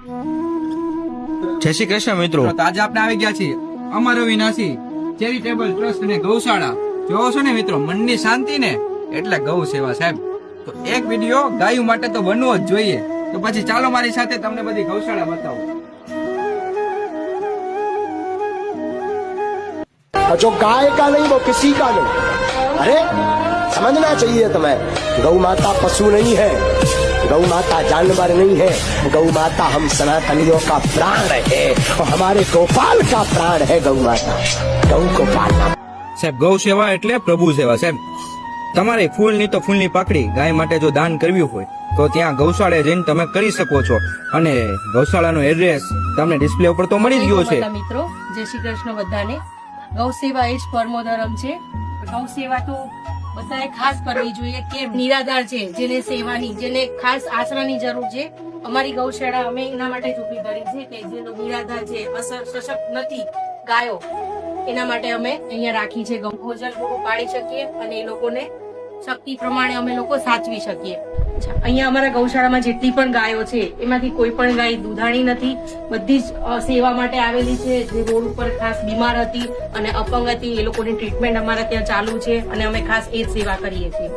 જય શ્રી કૃષ્ણ મિત્રો. તો આજે આપણે આવી ગયા છીએ અમર અવિનાશી ચેરિટેબલ ટ્રસ્ટ અને ગૌશાળા. જોવો છો ને મિત્રો, મનની શાંતિ ને એટલે ગૌ સેવા સાહેબ. તો એક વિડીયો ગાયો માટે તો બનવો જ જોઈએ. તો પછી ચાલો મારી સાથે તમને બધી ગૌશાળા બતાવું. जो गाय का नहीं वो किसी का नहीं। अरे समझना चाहिए तुम्हें, गौ माता पशु नहीं है, गौ माता जानवर नहीं है, गौ माता हम सनातनियों का प्राण है और हमारे गोपाल का प्राण है गौ माता। गौ को पालना સાહેબ, ગૌ સેવા એટલે પ્રભુ સેવા સાહેબ. તમારે ફૂલ ની તો ફૂલની પાકડી ગાય માટે જો દાન કરવી હોય તો ત્યાં ગૌશાળાએ જઈને તમે કરી શકો છો. અને ગૌશાળાનો એડ્રેસ તમને ડિસ્પ્લે ઉપર તો મળી જ ગયો છે. મિત્રો, જય શ્રી કૃષ્ણ બધાને. ગૌ સેવા એ જ પરમો ધર્મ છે. ગૌ સેવા તો બધાએ ખાસ કરવી જોઈએ. કેમ? નિરાધાર છે, જેને સેવાની, જેને ખાસ આશરાની જરૂર છે. અમારી ગૌશાળા અમે એના માટે જ ઉભી કરી છે કે જે નિરાધાર છે, સશક્ત નથી ગાયો, એના માટે અમે અહીંયા રાખી છે. ગૌ ભોજન પૂરું પાડી શકીએ અને એ લોકોને શક્તિ પ્રમાણે અમે લોકો સાચવી શકીએ. અહીંયા અમારા ગૌશાળામાં જેટલી પણ ગાયો છે એમાંથી કોઈ પણ ગાય દુધાણી નથી. બધી જ સેવા માટે આવેલી છે. જે રોડ ઉપર ખાસ બીમાર હતી અને અપંગ હતી, એ લોકોની ટ્રીટમેન્ટ અમારા ત્યાં ચાલુ છે અને અમે ખાસ એ જ સેવા કરીએ છીએ.